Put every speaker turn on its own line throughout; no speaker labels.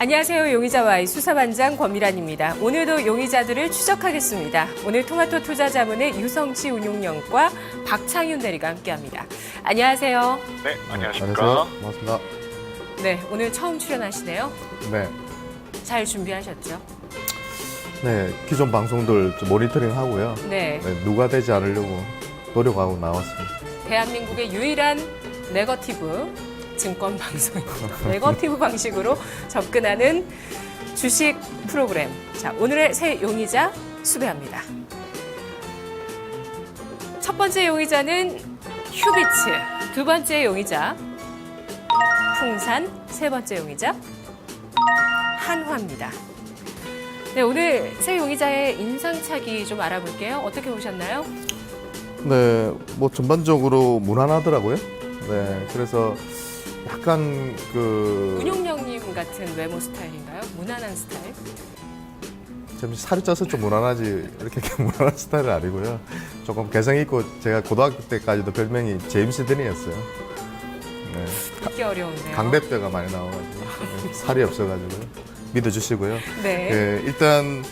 안녕하세요. 용의자와의 수사반장 권미란입니다. 오늘도 용의자들을 추적하겠습니다. 오늘 토마토 투자자문의 유성치 운용연과 박창윤 대리가 함께합니다. 안녕하세요.
네, 안녕하십니까.
안녕하세요. 반갑습니다.
네, 오늘 처음 출연하시네요.
네.
잘 준비하셨죠?
네, 기존 방송들 좀 모니터링 하고요.
네.
누가 되지 않으려고 노력하고 나왔습니다.
대한민국의 유일한 네거티브 증권 방송입니다. 네거티브 방식으로 접근하는 주식 프로그램. 자, 오늘의 새 용의자 수배합니다. 첫 번째 용의자는 휴비츠, 두 번째 용의자 풍산, 세 번째 용의자 한화입니다. 네, 오늘 새 용의자의 인상착의 좀 알아볼게요. 어떻게 보셨나요?
네, 뭐 전반적으로 무난하더라고요. 네, 그래서 약간
운용령님 같은 외모 스타일인가요? 무난한 스타일?
좀 살이 쪄서 좀 무난하지 이렇게 무난한 스타일은 아니고요. 조금 개성 있고 제가 고등학교 때까지도 별명이 제임스 댄이었어요. 네,
듣기 어려운데요.
강대뼈가 많이 나와가지고 살이 없어가지고요. 믿어주시고요.
네.
네, 일단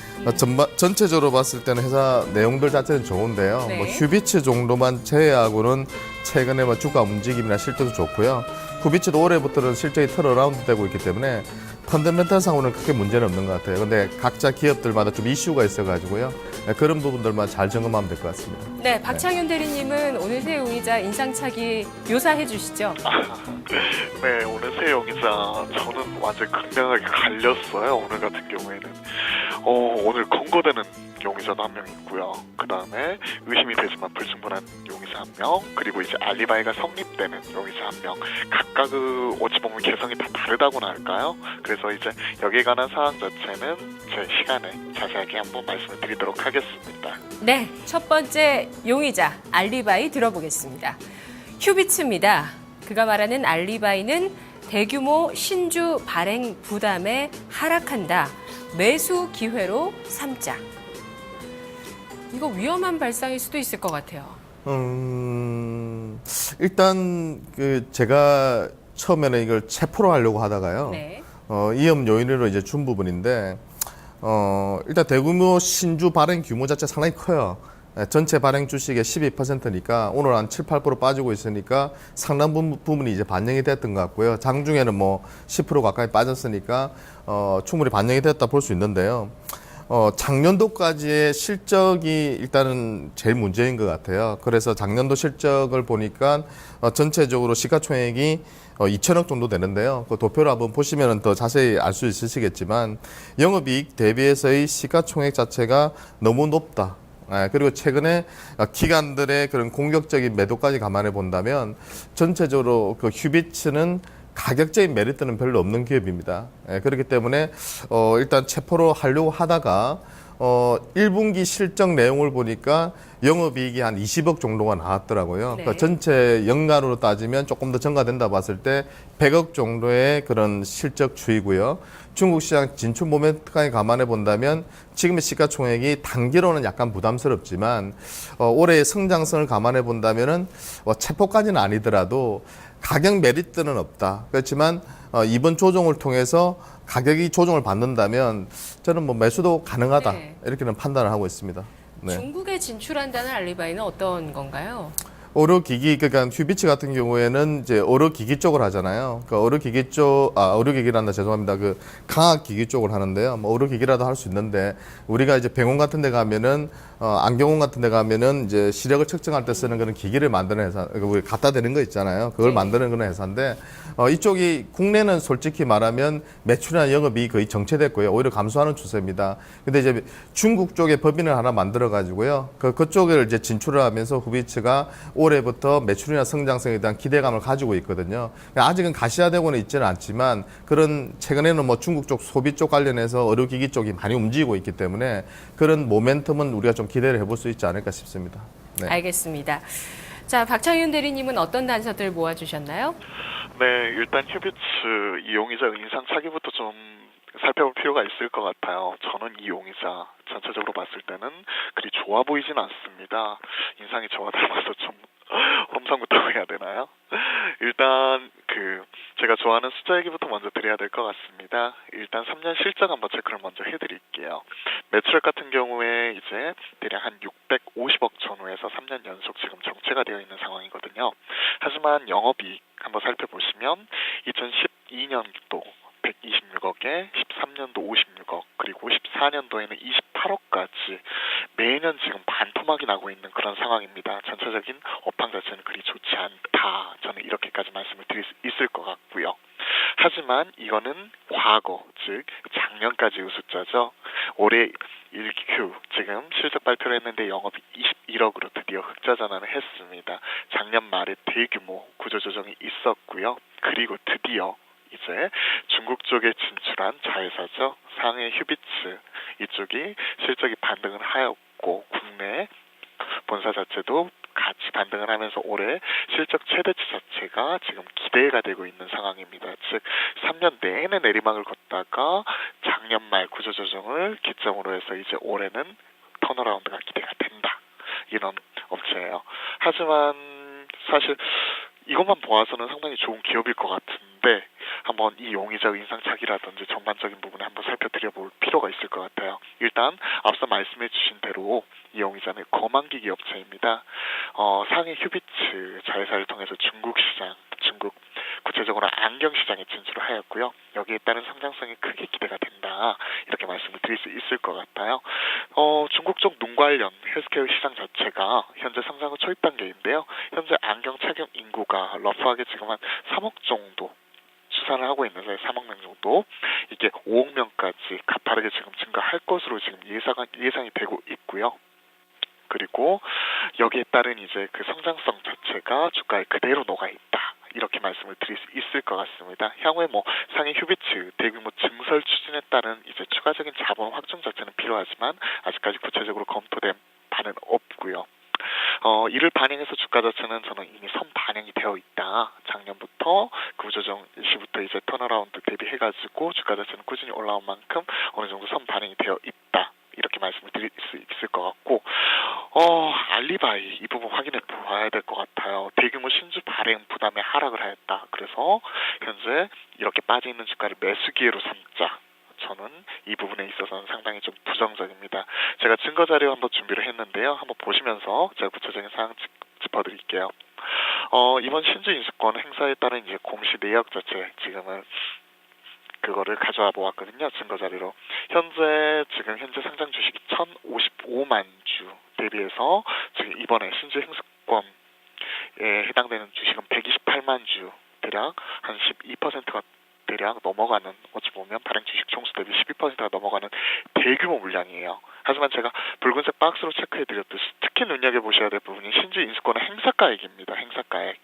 전체적으로 봤을 때는 회사 내용들 자체는 좋은데요.
네.
뭐 휴비츠 정도만 제외하고는 최근에 뭐 주가 움직임이나 실적도 좋고요. 휴비츠도 올해부터는 실적이 턴어라운드 되고 있기 때문에 펀더멘탈상으로는 크게 문제는 없는 것 같아요. 근데 각자 기업들마다 좀 이슈가 있어가지고요. 네, 그런 부분들만 잘 점검하면 될 것 같습니다.
네, 박창윤 대리님은 오늘 새 용의자 인상착의 묘사해 주시죠.
네, 오늘 새 용의자 저는 완전 극명하게 갈렸어요. 오늘 같은 경우에는 오늘 검거되는 용의자도 한 명 있고요. 그 다음에 의심이 되지만 불충분한 용의자 한 명, 그리고 이제 알리바이가 성립되는 용의자 한 명. 각각 어찌 보면 개성이 다 다르다고나 할까요? 그래서 이제 여기에 관한 사항 자체는 제 시간에 자세하게 한번 말씀을 드리도록 하겠습니다.
네, 첫 번째 용의자 알리바이 들어보겠습니다. 휴비츠입니다. 그가 말하는 알리바이는 대규모 신주 발행 부담에 하락한다. 매수 기회로 삼자. 이거 위험한 발상일 수도 있을 것 같아요.
일단 제가 처음에는 이걸 체포로 하려고 하다가요.
네.
위험 요인으로 이제 준 부분인데 일단 대규모 신주 발행 규모 자체 상당히 커요. 전체 발행 주식의 12%니까 오늘 한 7, 8% 빠지고 있으니까 상당 부분이 이제 반영이 됐던 것 같고요. 장중에는 뭐 10% 가까이 빠졌으니까 충분히 반영이 됐다 볼 수 있는데요. 작년도까지의 실적이 일단은 제일 문제인 것 같아요. 그래서 작년도 실적을 보니까 전체적으로 시가총액이 2천억 정도 되는데요. 그 도표를 한번 보시면 더 자세히 알 수 있으시겠지만 영업이익 대비해서의 시가총액 자체가 너무 높다. 그리고 최근에 기관들의 그런 공격적인 매도까지 감안해 본다면 전체적으로 그 휴비츠는 가격적인 메리트는 별로 없는 기업입니다. 그렇기 때문에 일단 체포로 하려고 하다가 1분기 실적 내용을 보니까 영업이익이 한 20억 정도가 나왔더라고요.
네.
그러니까 전체 연간으로 따지면 조금 더 증가된다 봤을 때 100억 정도의 그런 실적 추이고요. 중국 시장 진출 모멘트까지 감안해 본다면 지금의 시가총액이 단기로는 약간 부담스럽지만 올해의 성장성을 감안해 본다면은 체포까지는 아니더라도 가격 메리트는 없다. 그렇지만 이번 조정을 통해서 가격이 조정을 받는다면 저는 뭐 매수도 가능하다.
네.
이렇게는 판단을 하고 있습니다. 네.
중국에 진출한다는 알리바이는 어떤 건가요?
의료기기, 그러니까 휴비츠 같은 경우에는 이제 의료기기 쪽을 하잖아요. 그 의료기기 쪽, 의료기기란다, 죄송합니다. 그 강압기기 쪽을 하는데요. 뭐 의료기기라도 할 수 있는데 우리가 이제 병원 같은 데 가면은 안경원 같은 데 가면은 이제 시력을 측정할 때 쓰는 그런 기기를 만드는 회사, 우리 갖다 대는 거 있잖아요. 그걸
네.
만드는 그런 회사인데 이쪽이 국내는 솔직히 말하면 매출이나 영업이 거의 정체됐고요. 오히려 감소하는 추세입니다. 근데 이제 중국 쪽에 법인을 하나 만들어 가지고요. 그쪽을 이제 진출을 하면서 후비츠가 올해부터 매출이나 성장성에 대한 기대감을 가지고 있거든요. 아직은 가시화되고는 있지는 않지만 그런 최근에는 뭐 중국 쪽 소비 쪽 관련해서 의료기기 쪽이 많이 움직이고 있기 때문에 그런 모멘텀은 우리가 좀 기대를 해볼 수 있지 않을까 싶습니다. 네.
알겠습니다. 자, 박창윤 대리님은 어떤 단서들 모아주셨나요?
네, 일단 휴비츠 이 용의자 인상착의부터 좀 살펴볼 필요가 있을 것 같아요. 저는 이 용의자 전체적으로 봤을 때는 그리 좋아 보이진 않습니다. 인상이 저와 닮아서 좀 험상궂다고 해야 되나요? 일단 제가 좋아하는 숫자 얘기부터 먼저 드려야 될 것 같습니다. 일단 3년 실적 한번 체크를 먼저 해드릴게요. 매출액 같은 경우에 이제 대략 한 650억 전후에서 3년 연속 지금 정체가 되어 있는 상황이거든요. 하지만 영업이익 한번 살펴보시면 2012년도 126억에 13년도 56억 그리고 14년도에는 28억까지 매년 지금 반토막이 나고 있는 그런 상황입니다. 전체적인 업황 자체는 그리 좋지 않다. 저는 이렇게까지 말씀을 드릴 수 있을 것 같고요. 하지만 이거는 과거, 즉 작년까지의 숫자죠. 올해 1Q 지금 실적 발표를 했는데 영업이 21억으로 드디어 흑자 전환을 했습니다. 작년 말에 대규모 구조조정이 있었고요. 그리고 드디어 이제 중국 쪽에 진출한 자회사죠. 상해 휴비츠 이쪽이 실적이 반등을 하였고 국내 본사 자체도 같이 반등을 하면서 올해 실적 최대치 자체가 지금 기대가 되고 있는 상황입니다. 즉 3년 내내 내리막을 걷다가 작년 말 구조조정을 기점으로 해서 이제 올해는 턴어라운드가 기대가 된다. 이런 업체예요. 하지만 사실 이것만 보아서는 상당히 좋은 기업일 것 같은데 한번 이 용의자 인상착의라든지 전반적인 부분에 한번 살펴드려볼 필요가 있을 것 같아요. 일단 앞서 말씀해 주신 대로 이 용의자는 거만기기 업체입니다. 상해 휴비츠 자회사를 통해서 중국 시장, 중국 구체적으로 안경 시장에 진출을 하였고요. 여기에 따른 성장성이 크게 기대가 된다. 이렇게 말씀을 드릴 수 있을 것 같아요. 중국 쪽 눈 관련 헬스케어 시장 자체가 현재 성장의 초입 단계인데요. 현재 안경 착용 인구가 러프하게 지금 한 3억 정도 추산을 하고 있는데 3억 명 정도 이게 5억 명까지 가파르게 지금 증가할 것으로 지금 예상이 되고 있고요. 그리고 여기에 따른 이제 그 성장성 자체가 주가에 그대로 녹아 있다. 이렇게 말씀을 드릴 수 있을 것 같습니다. 향후에 상해 휴비츠 대규모 증설 추진에 따른 이제 추가적인 자본 확충 자체는 필요하지만 아직까지 구체적으로 검토된 바는 없고요. 이를 반영해서 주가 자체는 저는 이미 선반영이 되어 있다. 작년부터 구조정 시부터 이제 턴어라운드 대비해가지고 주가 자체는 꾸준히 올라온 만큼 어느 정도 선반영이 되어 있다. 이렇게 말씀을 드릴 수 있을 것 같고 알리바이 이 부분 확인해 보아야 될 것 같아요. 대규모 신주 발행 부담에 하락을 하였다. 그래서 현재 이렇게 빠져있는 주가를 매수 기회로 삼자. 저는 이 부분에 있어서는 상당히 좀 부정적입니다. 제가 증거 자료 한번 준비를 했는데요. 한번 보시면서 제가 구체적인 사항 짚어드릴게요. 이번 신주 인수권 행사에 따른 이제 공시 내역 자체 지금은 그거를 가져와 보았거든요. 증거 자료로. 현재 상장 주식이 1,055만 주 대비해서 지금 이번에 신주 행사권에 해당되는 주식은 128만 주 대략 한 12%가 대략 넘어가는 어찌 보면 발행 주식 총수 대비 12%가 넘어가는 대규모 물량이에요. 하지만 제가 붉은색 박스로 체크해드렸듯이 특히 눈여겨보셔야 될 부분이 신주 인수권의 행사가액입니다. 행사가액.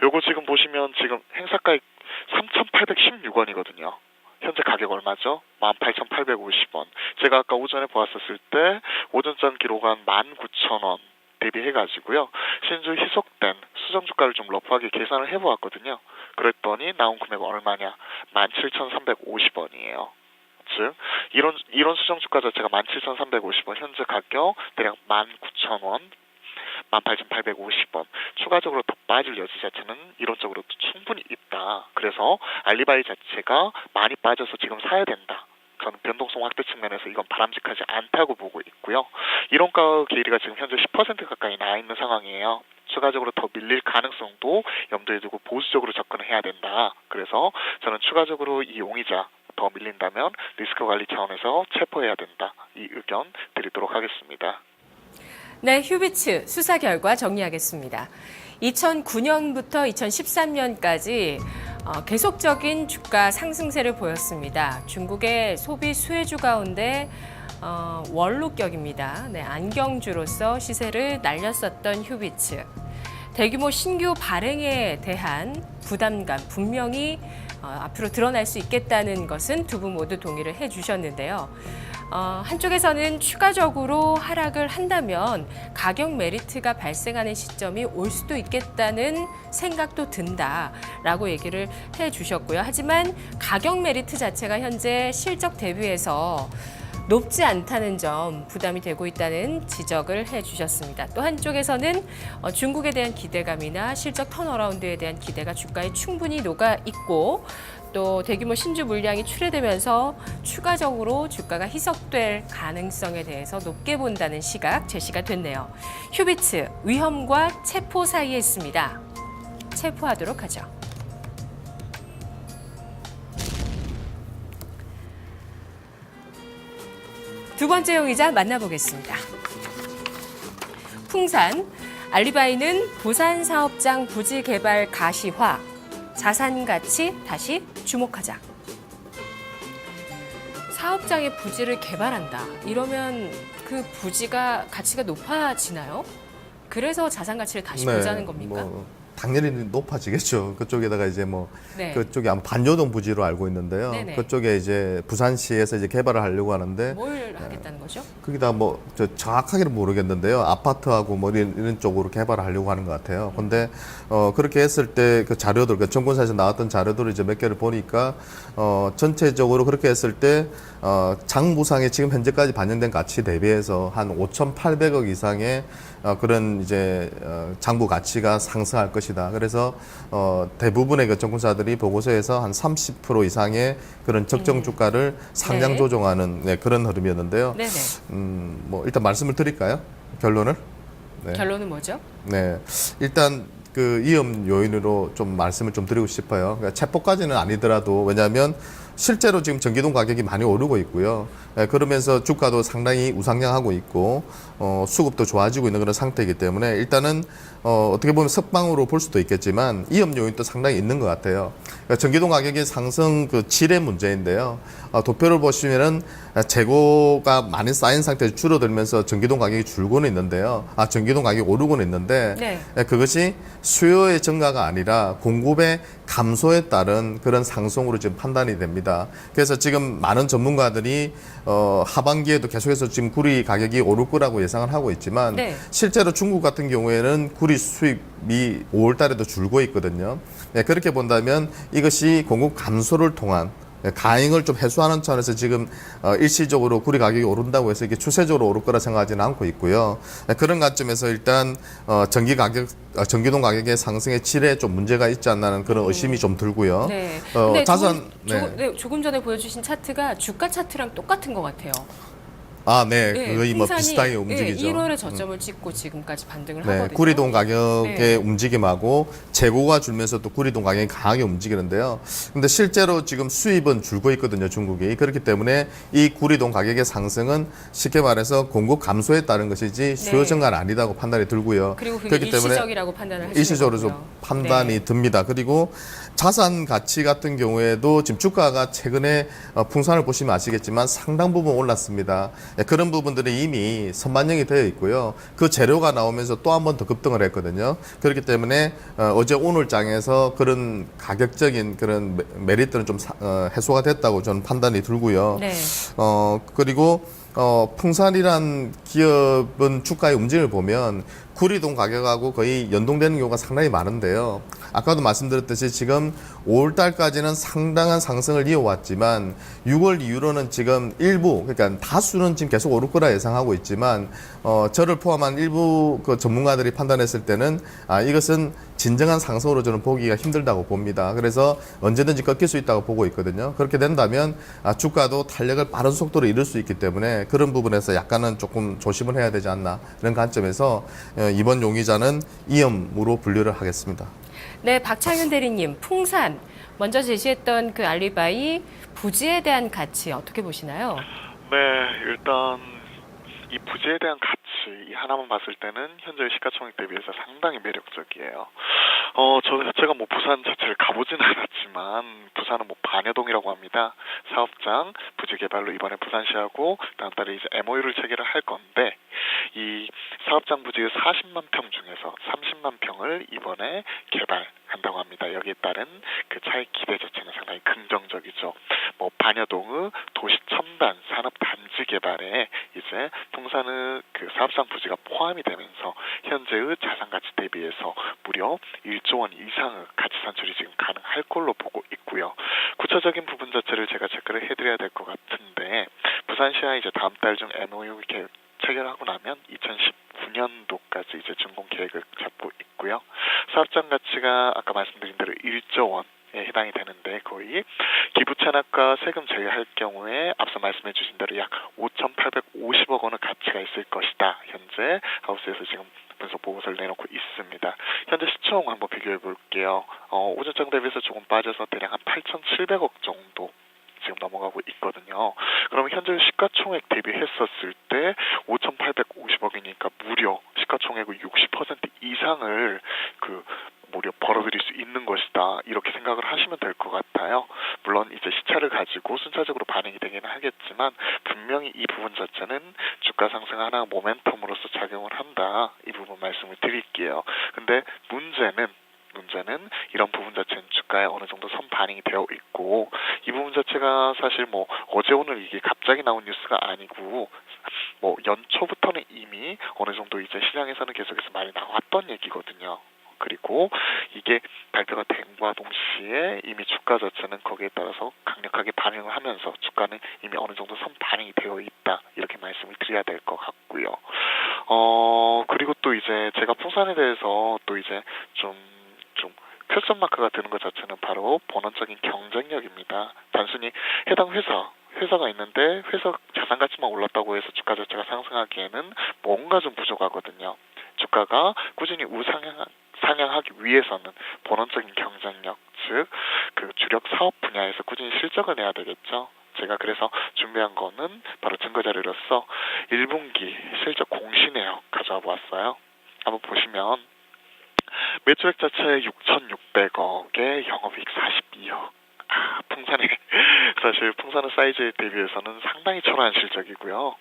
요거 지금 보시면 지금 행사가액 3,816원이거든요. 현재 가격 얼마죠? 18,850원. 제가 아까 오전에 보았었을 때 오전장 기록한 19,000원 대비해가지고요. 신주 희석된 수정주가를 좀 러프하게 계산을 해보았거든요. 그랬더니 나온 금액은 얼마냐? 17,350원이에요. 즉 이런 수정주가 자체가 17,350원, 현재 가격 대략 19,000원, 18,850원. 추가적으로 더 빠질 여지 자체는 이론적으로도 충분히 있다. 그래서 알리바이 자체가 많이 빠져서 지금 사야 된다. 저는 변동성 확대 측면에서 이건 바람직하지 않다고 보고 있고요. 이론가 괴리가 지금 현재 10% 가까이 나 있는 상황이에요. 추가적으로 더 밀릴 가능성도 염두에 두고 보수적으로 접근을 해야 된다. 그래서 저는 추가적으로 이 용의자 더 밀린다면 리스크 관리 차원에서 체포해야 된다. 이 의견 드리도록 하겠습니다.
네, 휴비츠 수사 결과 정리하겠습니다. 2009년부터 2013년까지 계속적인 주가 상승세를 보였습니다. 중국의 소비 수혜주 가운데 원로격입니다. 네, 안경주로서 시세를 날렸었던 휴비츠. 대규모 신규 발행에 대한 부담감 분명히 앞으로 드러날 수 있겠다는 것은 두 분 모두 동의를 해주셨는데요. 한쪽에서는 추가적으로 하락을 한다면 가격 메리트가 발생하는 시점이 올 수도 있겠다는 생각도 든다라고 얘기를 해주셨고요. 하지만 가격 메리트 자체가 현재 실적 대비해서 높지 않다는 점 부담이 되고 있다는 지적을 해주셨습니다. 또 한쪽에서는 중국에 대한 기대감이나 실적 턴어라운드에 대한 기대가 주가에 충분히 녹아 있고 또 대규모 신주 물량이 출회되면서 추가적으로 주가가 희석될 가능성에 대해서 높게 본다는 시각 제시가 됐네요. 휴비츠 위험과 체포 사이에 있습니다. 체포하도록 하죠. 두 번째 용의자 만나보겠습니다. 풍산, 알리바이는 부산 사업장 부지 개발 가시화, 자산 가치 다시 주목하자. 사업장의 부지를 개발한다. 이러면 그 부지가 가치가 높아지나요? 그래서 자산 가치를 다시 보자는 겁니까?
당연히 높아지겠죠. 그쪽에다가 이제
네.
그쪽이 아마 반여동 부지로 알고 있는데요.
네네.
그쪽에 이제 부산시에서 이제 개발을 하려고 하는데
뭘 하겠다는 거죠?
거기다 저 정확하게는 모르겠는데요. 아파트하고 이런 쪽으로 개발을 하려고 하는 것 같아요. 근데 그렇게 했을 때 그 자료들, 그 정권사에서 나왔던 자료들을 이제 몇 개를 보니까 전체적으로 그렇게 했을 때 장부상에 지금 현재까지 반영된 가치 대비해서 한 5,800억 이상의 그런 이제 장부 가치가 상승할 것이다. 그래서 대부분의 그 정권사들이 보고서에서 한 30% 이상의 그런 적정 주가를 상향
네.
조정하는 그런 흐름이었는데요.
네네.
일단 말씀을 드릴까요? 결론을? 네.
결론은 뭐죠?
네. 일단 그 위험 요인으로 좀 말씀을 좀 드리고 싶어요. 그러니까 체포까지는 아니더라도 왜냐하면 실제로 지금 전기동 가격이 많이 오르고 있고요. 그러면서 주가도 상당히 우상향하고 있고 수급도 좋아지고 있는 그런 상태이기 때문에 일단은 어떻게 보면 석방으로 볼 수도 있겠지만 위험 요인도 상당히 있는 것 같아요. 그러니까 전기동 가격의 상승 그 질의 문제인데요. 도표를 보시면은 재고가 많이 쌓인 상태에서 줄어들면서 전기동 가격이 줄고는 있는데요. 전기동 가격이 오르고는 있는데
네.
그것이 수요의 증가가 아니라 공급의 감소에 따른 그런 상승으로 지금 판단이 됩니다. 그래서 지금 많은 전문가들이 하반기에도 계속해서 지금 구리 가격이 오를 거라고 예상을 하고 있지만
네.
실제로 중국 같은 경우에는 구리 수입이 5월 달에도 줄고 있거든요. 네, 그렇게 본다면 이것이 공급 감소를 통한 가행을 좀 해소하는 차원에서 지금 일시적으로 구리 가격이 오른다고 해서 이게 추세적으로 오를 거라 생각하지는 않고 있고요. 그런 관점에서 일단 전기동 가격의 상승의 질에 좀 문제가 있지 않나는 그런 의심이 좀 들고요.
네. 근데
자산
조금 전에 보여주신 차트가 주가 차트랑 똑같은 것 같아요.
네, 거의 비슷하게 움직이죠.
1월에 저점을 찍고 지금까지 반등을
네,
하거든요.
구리동 가격의
네.
움직임하고 재고가 줄면서 또 구리동 가격이 강하게 움직이는데요. 근데 실제로 지금 수입은 줄고 있거든요, 중국이. 그렇기 때문에 이 구리동 가격의 상승은 쉽게 말해서 공급 감소에 따른 것이지 수요 증가는 아니다고 판단이 들고요.
그리고 그게
그렇기 때문에
일시적이라고 판단을 하시는
일시적으로 좀
거고요.
판단이
네.
듭니다. 그리고 자산 가치 같은 경우에도 지금 주가가 최근에 풍산을 보시면 아시겠지만 상당 부분 올랐습니다. 그런 부분들이 이미 선반영이 되어 있고요. 그 재료가 나오면서 또 한 번 더 급등을 했거든요. 그렇기 때문에 어제 오늘 장에서 그런 가격적인 그런 메리트는 좀 해소가 됐다고 저는 판단이 들고요.
네.
그리고 풍산이란 기업은 주가의 움직임을 보면 구리동 가격하고 거의 연동되는 경우가 상당히 많은데요. 아까도 말씀드렸듯이 지금 5월 달까지는 상당한 상승을 이어왔지만 6월 이후로는 지금 일부, 그러니까 다수는 지금 계속 오를 거라 예상하고 있지만 저를 포함한 일부 그 전문가들이 판단했을 때는 이것은 진정한 상승으로 저는 보기가 힘들다고 봅니다. 그래서 언제든지 꺾일 수 있다고 보고 있거든요. 그렇게 된다면 주가도 탄력을 빠른 속도로 이룰 수 있기 때문에 그런 부분에서 약간은 조금 조심을 해야 되지 않나 이런 관점에서 이번 용의자는 위험으로 분류를 하겠습니다.
네, 박창윤 대리님, 풍산 먼저 제시했던 그 알리바이 부지에 대한 가치 어떻게 보시나요?
네, 일단 이 부지에 대한 가치 이 하나만 봤을 때는 현재 시가총액 대비해서 상당히 매력적이에요. 제가 부산 자체를 가보진 않았지만 부산은 반여동이라고 합니다. 사업장 부지 개발로 이번에 부산시하고 다음 달에 이제 MOU를 체결을 할 건데 이 사업장 부지의 40만 평 중에서 30만 평을 이번에 개발한다고 합니다. 여기에 따른 그 차익 기대 자체는 상당히 긍정적이죠. 반여동의 도시 첨단 산업 단지 개발에 이제 풍산의 그 사업장 부지가 포함이 되면서 현재의 자산 가치 대비해서 무려 1조 원 이상의 가치 산출이 지금 가능할 걸로 보고 있고요. 구체적인 부분 자체를 제가 체크를 해드려야 될 것 같은데 부산시와 이제 다음 달 중 MOU 계획 체결하고 나면 2019년도까지 이제 준공 계획을 잡고 있고요. 사업장 가치가 아까 말씀드린 대로 1조 원에 해당이 되는데 거의 기부 찬합과 세금 제외할 경우에 앞서 말씀해 주신 대로 약 5,850억 원의 가치가 있을 것이다. 현재 하우스에서 지금 분석 보고서를 내놓고 있습니다. 현재 시총 한번 비교해 볼게요. 오전장 대비해서 조금 빠져서 대략 한 8,700억 정도 지금 넘어가고 있거든요. 그러면 현재 시가총액 대비했었을 때 5,850억이니까 무려 시가총액의 60% 이상을 무려 벌어들일 수 있는 것이다. 이렇게 생각을 하시면 될 것 같아요. 물론 이제 시차를 가지고 순차적으로 반영이 되기는 하겠지만 분명히 이 부분 자체는 주가 상승 하나 모멘텀으로서 작용을 한다. 이 부분 말씀을 드릴게요. 근데 문제는 이런 부분 자체는 주가에 어느 정도 선 반영이 되어 있고 이 부분 자체가 사실 어제 오늘 이게 갑자기 나온 뉴스가 아니고 연초부터는 이미 어느 정도 이제 시장에서는 계속해서 많이 나왔던 얘기거든요. 그리고 이게 발표가 됨과 동시에 이미 주가 자체는 거기에 따라서 강력하게 반응을 하면서 주가는 이미 어느 정도 선 반영이 되어 있다. 이렇게 말씀을 드려야 될 것 같고요. 그리고 또 이제 제가 풍산에 대해서 또 이제 좀 퀘스천 마크가 드는 것 자체는 바로 본원적인 경쟁력입니다. 단순히 해당 회사가 있는데 회사 자산 가치만 올랐다고 해서 주가 자체가 상승하기에는 뭔가 좀 부족하거든요. 주가가 꾸준히 상향하기 위해서는 본원적인 경쟁력, 즉 주력 사업 분야에서 꾸준히 실적을 내야 되겠죠. 제가 그래서 준비한 거는 바로 증거 자료로서 1분기 실적 공시내역 가져와 보았어요. 한번 보시면 매출액 자체 6,600억에 영업이익 42억. 풍산의 사이즈에 대비해서는 상당히 초라한 실적이고요.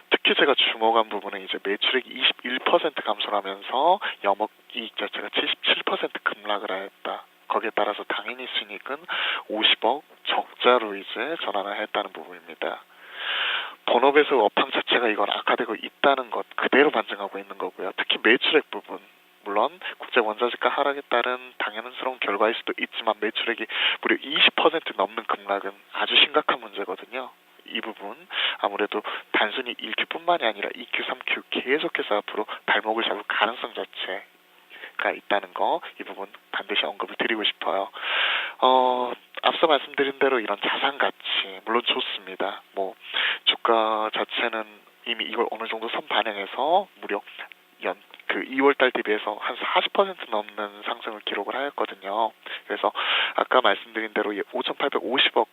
특히 제가 주목한 부분은 이제 매출액이 21% 감소를 하면서 영업이익 자체가 77% 급락을 하였다. 거기에 따라서 당연히 순이익은 50억 적자로 이제 전환을 했다는 부분입니다. 본업에서 업황 자체가 이건 악화되고 있다는 것 그대로 반증하고 있는 거고요. 특히 매출액 부분. 물론 국제 원자재가 하락에 따른 당연스러운 결과일 수도 있지만 매출액이 무려 20% 넘는 급락은 아주 심각한 문제거든요. 이 부분 아무래도 단순히 1Q뿐만이 아니라 2Q, 3Q 계속해서 앞으로 발목을 잡을 가능성 자체가 있다는 거 이 부분 반드시 언급을 드리고 싶어요. 앞서 말씀드린 대로 이런 자산 가치 물론 좋습니다. 주가 자체는 이미 이걸 어느 정도 선 반영해서 무려 2월달 대비해서 한 40% 넘는 상승을 기록을 하였거든요. 그래서 아까 말씀드린 대로 5,850억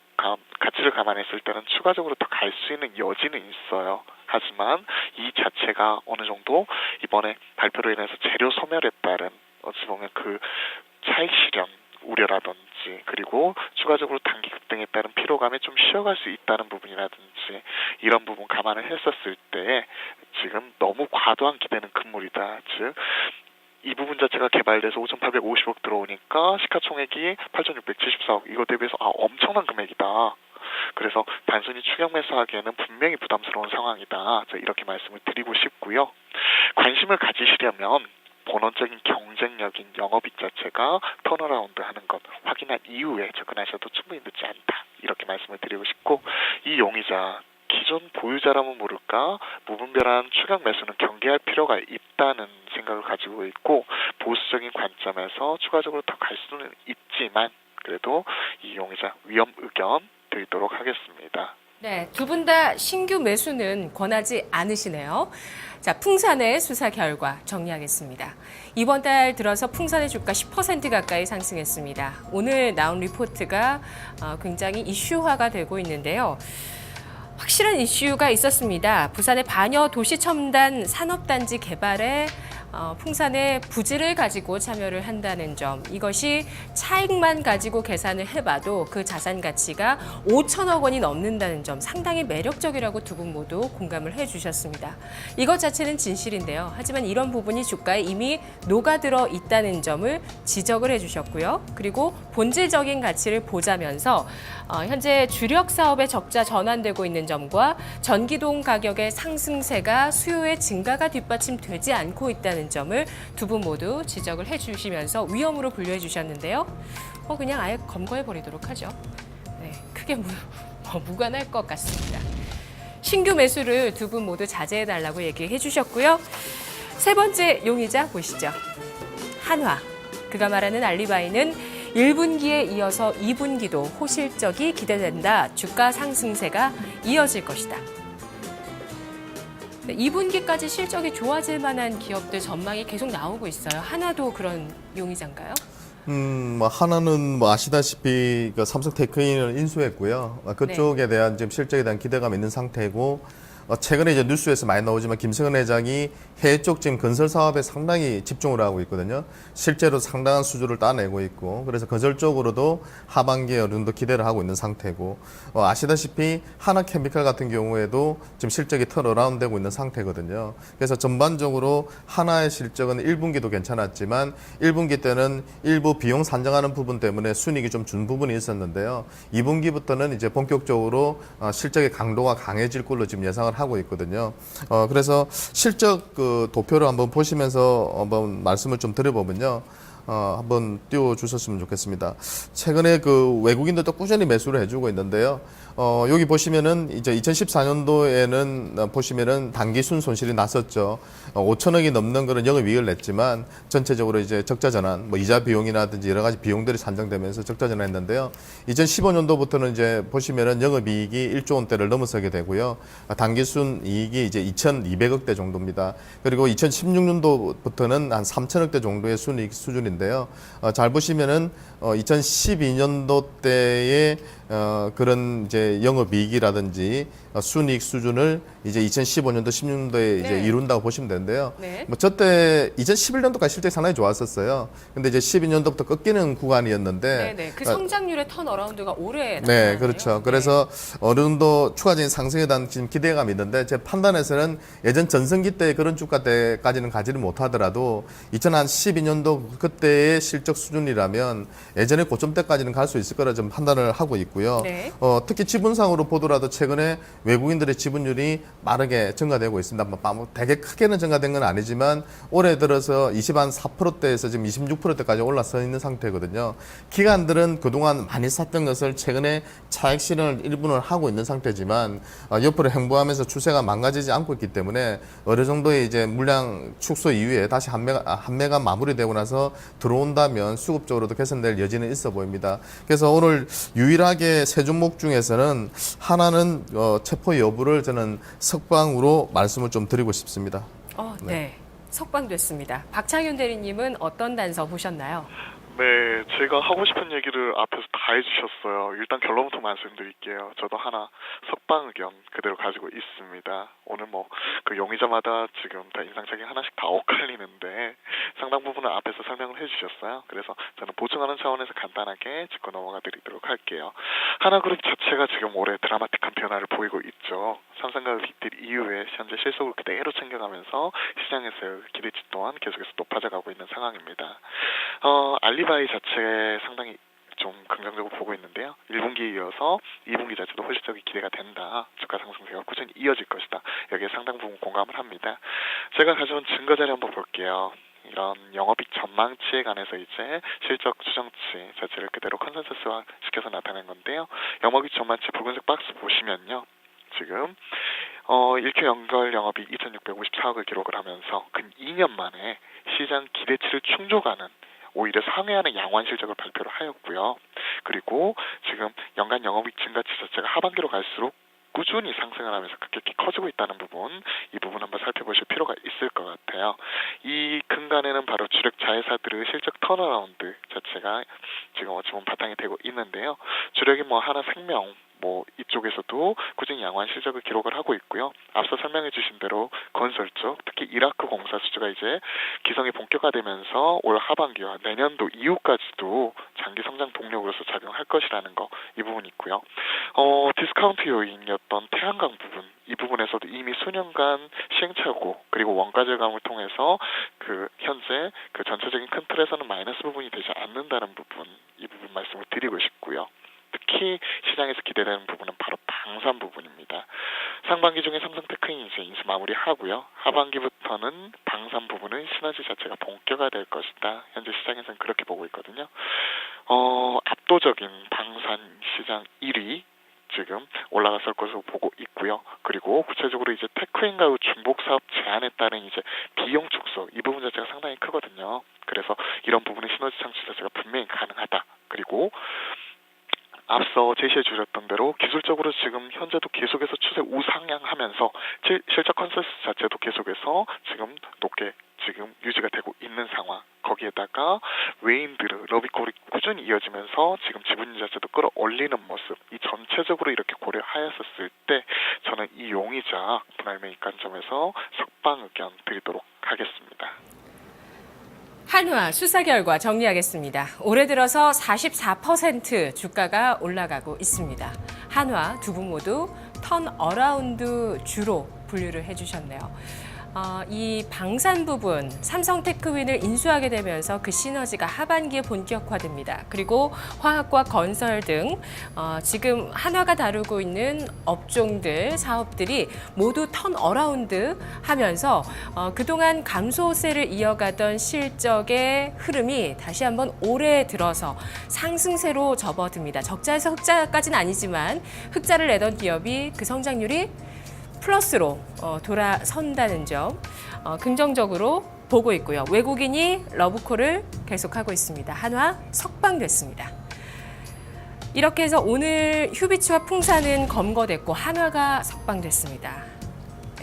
가치를 감안했을 때는 추가적으로 더 갈 수 있는 여지는 있어요. 하지만 이 자체가 어느 정도 이번에 발표로 인해서 재료 소멸에 따른 어찌 보면 차익 실현 우려라든지 그리고 추가적으로 단기 급등에 따른 피로감에 좀 쉬어갈 수 있다는 부분이라든지 이런 부분 감안을 했었을 때 지금 너무 과도한 기대는 금물이다. 즉 이 부분 자체가 개발돼서 5,850억 들어오니까 시가총액이 8,674억 이거 대비해서 엄청난 금액이다. 그래서 단순히 추격 매수하기에는 분명히 부담스러운 상황이다. 이렇게 말씀을 드리고 싶고요. 관심을 가지시려면 본원적인 경쟁력인 영업이익 자체가 턴어라운드하는 것 확인한 이후에 접근하셔도 충분히 늦지 않다. 이렇게 말씀을 드리고 싶고 이 용의자 기존 보유자라면 모를까 무분별한 추격 매수는 경계할 필요가 있다는 생각을 가지고 있고 보수적인 관점에서 추가적으로 더 갈 수는 있지만 그래도 이 용의자 위험 의견 드리도록 하겠습니다.
네, 두 분 다 신규 매수는 권하지 않으시네요. 자, 풍산의 수사 결과 정리하겠습니다. 이번 달 들어서 풍산의 주가 10% 가까이 상승했습니다. 오늘 나온 리포트가 굉장히 이슈화가 되고 있는데요. 확실한 이슈가 있었습니다. 부산의 반여 도시 첨단 산업단지 개발에 풍산의 부지를 가지고 참여를 한다는 점, 이것이 차익만 가지고 계산을 해봐도 그 자산 가치가 5천억 원이 넘는다는 점 상당히 매력적이라고 두 분 모두 공감을 해주셨습니다. 이것 자체는 진실인데요. 하지만 이런 부분이 주가에 이미 녹아들어 있다는 점을 지적을 해주셨고요. 그리고 본질적인 가치를 보자면서 현재 주력 사업의 적자 전환되고 있는 점과 전기동 가격의 상승세가 수요의 증가가 뒷받침되지 않고 있다는 점을 두 분 모두 지적을 해주시면서 위험으로 분류해 주셨는데요. 그냥 아예 검거해 버리도록 하죠. 네, 크게 무관할 것 같습니다. 신규 매수를 두 분 모두 자제해달라고 얘기해 주셨고요. 세 번째 용의자 보시죠. 한화. 그가 말하는 알리바이는 1분기에 이어서 2분기도 호실적이 기대된다. 주가 상승세가 이어질 것이다. 2분기까지 실적이 좋아질 만한 기업들 전망이 계속 나오고 있어요. 하나도 그런 용의자인가요?
뭐 하나는 뭐 아시다시피 그 삼성 테크인을 인수했고요. 그쪽에 대한 지금 실적에 대한 기대감이 있는 상태고, 최근에 이제 뉴스에서 많이 나오지만 김성은 회장이 해외 쪽 지금 건설 사업에 상당히 집중을 하고 있거든요. 실제로 상당한 수주를 따내고 있고, 그래서 건설 쪽으로도 하반기에 어느 정도 기대를 하고 있는 상태고, 아시다시피 하나케미칼 같은 경우에도 지금 실적이 턴어라운드 되고 있는 상태거든요. 그래서 전반적으로 하나의 실적은 1분기도 괜찮았지만 1분기 때는 일부 비용 산정하는 부분 때문에 순이익이 좀 준 부분이 있었는데요. 2분기부터는 이제 본격적으로 실적의 강도가 강해질 걸로 지금 예상을 하고 있거든요. 그래서 실적 그 도표를 한번 보시면서 한번 말씀을 좀 드려보면요. 한번 띄워주셨으면 좋겠습니다. 최근에 그 외국인들도 꾸준히 매수를 해주고 있는데요. 여기 보시면은 이제 2014년도에는 보시면은 단기순 손실이 났었죠. 5천억이 넘는 그런 영업이익을 냈지만 전체적으로 이제 적자 전환, 뭐 이자 비용이라든지 여러 가지 비용들이 산정되면서 적자 전환했는데요. 2015년도부터는 이제 보시면은 영업이익이 1조 원대를 넘어서게 되고요. 단기순 이익이 이제 2,200억대 정도입니다. 그리고 2016년도부터는 한 3천억대 정도의 순이익 수준인데요. 잘 보시면은 2012년도 때의 그런 이제 영업이익이라든지 순이익 수준을 이제 2015년도, 16년도에 이제
네.
이룬다고 보시면 되는데요.
네.
뭐 저때 2011년도까지 실적이 상당히 좋았었어요. 근데 이제 12년도부터 꺾이는 구간이었는데,
네네. 그 성장률의 턴어라운드가 올해
네,
나타나네요.
그렇죠.
네.
그래서 어느 정도 추가적인 상승에 대한 지금 기대감이 있는데, 제 판단에서는 예전 전성기 때 그런 주가 때까지는 가지를 못하더라도 2012년도 그때의 실적 수준이라면 예전의 고점 때까지는 갈 수 있을 거라 좀 판단을 하고 있고요.
네.
특히 지분상으로 보더라도 최근에 외국인들의 지분율이 빠르게 증가되고 있습니다. 뭐 되게 크게는 증가된 건 아니지만 올해 들어서 24%대에서 지금 26%대까지 올라서 있는 상태거든요. 기관들은 그동안 많이 샀던 것을 최근에 차익 실현을 일부는 하고 있는 상태지만 옆으로 행보하면서 추세가 망가지지 않고 있기 때문에 어느 정도의 이제 물량 축소 이후에 다시 한매가 마무리되고 나서 들어온다면 수급적으로도 개선될 여지는 있어 보입니다. 그래서 오늘 유일하게 세 종목 중에서는 하나는 체포 여부를 저는 석방으로 말씀을 좀 드리고 싶습니다.
네. 석방됐습니다. 박창윤 대리님은 어떤 단서 보셨나요?
네, 제가 하고 싶은 얘기를 앞에서 다 해주셨어요. 일단 결론부터 말씀드릴게요. 저도 하나 석방 의견 그대로 가지고 있습니다. 오늘 뭐 그 용의자마다 지금 다 인상착의 하나씩 다 엇갈리는데 상당 부분은 앞에서 설명을 해주셨어요. 그래서 저는 보충하는 차원에서 간단하게 짚고 넘어가 드리도록 할게요. 하나그룹 자체가 지금 올해 드라마틱한 변화를 보이고 있죠. 삼성가을 빅딜 이후에 현재 실속을 그대로 챙겨가면서 시장에서의 기대치 또한 계속해서 높아져가고 있는 상황입니다. 알리바이 자체 상당히 좀 긍정적으로 보고 있는데요. 1분기에 이어서 2분기 자체도 호실적이 기대가 된다. 주가 상승세가 꾸준히 이어질 것이다. 여기에 상당 부분 공감을 합니다. 제가 가져온 증거 자료 한번 볼게요. 이런 영업이익 전망치에 관해서 이제 실적 추정치 자체를 그대로 컨센서스화 시켜서 나타낸 건데요. 영업이익 전망치 붉은색 박스 보시면요. 지금 1큐 연결 영업이익 2,654억을 기록을 하면서 근 2년 만에 시장 기대치를 충족하는 오히려 상회하는 양호한 실적을 발표를 하였고요. 그리고 지금 연간 영업이익 증가치 자체가 하반기로 갈수록 꾸준히 상승을 하면서 급격히 커지고 있다는 부분, 이 부분 한번 살펴보실 필요가 있을 것 같아요. 이 근간에는 바로 주력 자회사들의 실적 턴어라운드 자체가 지금 바탕이 되고 있는데요. 주력이 뭐 하나생명, 뭐 이쪽에서도 꾸준히 양호한 실적을 기록을 하고 있고요. 앞서 설명해 주신 대로 건설 쪽, 특히 이라크 공사 수주가 이제 기성이 본격화되면서 올 하반기와 내년도 이후까지도 장기 성장 동력으로서 작용할 것이라는 거, 이 부분이 있고요. 디스카운트 요인이었던 태양광 부분, 이 부분에서도 이미 수년간 시행착오 그리고 원가 절감을 통해서 그 현재 그 전체적인 큰 틀에서는 마이너스 부분이 되지 않는다는 부분, 이 부분 말씀을 드리고 싶고요. 특히 시장에서 기대되는 부분은 바로 방산 부분입니다. 상반기 중에 삼성테크인이 이제 인수 마무리하고요. 하반기부터는 방산 부분의 시너지 자체가 본격화될 것이다. 현재 시장에서는 그렇게 보고 있거든요. 압도적인 방산 시장 1위 지금 올라갔을 것으로 보고 있고요. 그리고 구체적으로 이제 테크인가 후 중복 사업 제한에 따른 이제 비용 축소 이 부분 자체가 상당히 크거든요. 그래서 이런 부분의 시너지 창출 자체가 분명히 가능하다. 그리고 앞서 제시해 주셨던 대로 기술적으로 지금 현재도 계속해서 추세 우상향하면서 실적 컨센서스 자체도 계속해서 지금 높게 지금 유지가 되고 있는 상황. 거기에다가 외인들의 러비콜이 꾸준히 이어지면서 지금 지분율 자체도 끌어올리는 모습. 이 전체적으로 이렇게 고려하였었을 때 저는 이 용의자 분할 매입 관점에서 석방 의견 드리도록 하겠습니다.
한화 수사 결과 정리하겠습니다. 올해 들어서 44% 주가가 올라가고 있습니다. 한화 두 분 모두 턴어라운드 주로 분류를 해주셨네요. 이 방산 부분 삼성테크윈을 인수하게 되면서 그 시너지가 하반기에 본격화됩니다. 그리고 화학과 건설 등 지금 한화가 다루고 있는 업종들, 사업들이 모두 턴어라운드 하면서 그동안 감소세를 이어가던 실적의 흐름이 다시 한번 올해 들어서 상승세로 접어듭니다. 적자에서 흑자까지는 아니지만 흑자를 내던 기업이 그 성장률이 플러스로 돌아선다는 점 긍정적으로 보고 있고요. 외국인이 러브콜을 계속하고 있습니다. 한화 석방됐습니다. 이렇게 해서 오늘 휴비츠와 풍산은 검거됐고 한화가 석방됐습니다.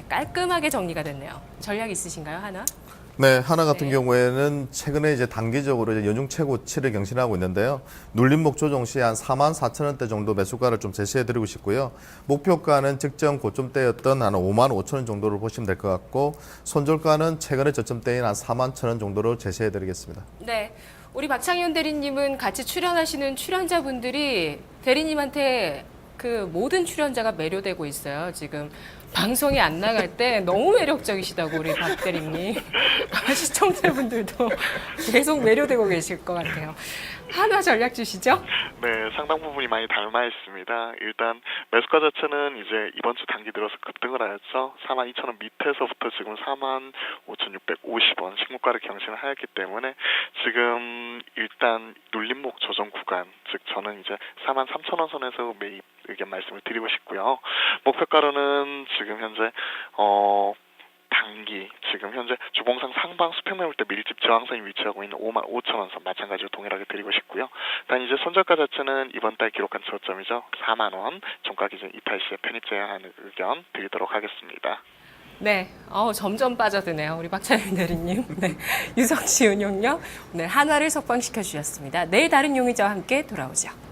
깔끔하게 정리가 됐네요. 전략 있으신가요, 한화?
네, 한화 같은 경우에는 최근에 이제 단기적으로 이제 연중 최고치를 경신하고 있는데요. 눌림목 조정 시 한 44,000원대 정도 매수가를 좀 제시해드리고 싶고요. 목표가는 직전 고점대였던 한 55,000원 정도를 보시면 될 것 같고, 손절가는 최근에 저점대인 한 41,000원 정도로 제시해드리겠습니다.
네, 우리 박창현 대리님은 같이 출연하시는 출연자분들이 대리님한테 그 모든 출연자가 매료되고 있어요. 지금 방송이 안 나갈 때 너무 매력적이시다고 우리 박 대리님. 시청자분들도 계속 매료되고 계실 것 같아요. 한화 전략 주시죠.
네, 상당 부분이 많이 닮아 있습니다. 일단 매수가 자체는 이제 이번 주 단기 들어서 급등을 하였죠. 42,000원 밑에서부터 지금 45,650원 신고가를 경신을 하였기 때문에 지금 일단 눌림목 조정 구간, 즉 저는 이제 43,000원 선에서 매입 의견 말씀을 드리고 싶고요. 목표가로는 지금 현재 단기 지금 현재 주봉상 상방 수평 매물 때 밀집 저항선이 위치하고 있는 55,000원 선 마찬가지로 동일하게 드리고 싶고요. 단 이제 손절가 자체는 이번 달 기록한 저점이죠. 4만 원 종가 기준 이탈 시에 편입 제한하는 의견 드리도록 하겠습니다.
네, 점점 빠져드네요. 우리 박찬일 대리님. 네, 유성치 운용력. 네, 한화를 석방시켜 주셨습니다. 내일 다른 용의자와 함께 돌아오죠.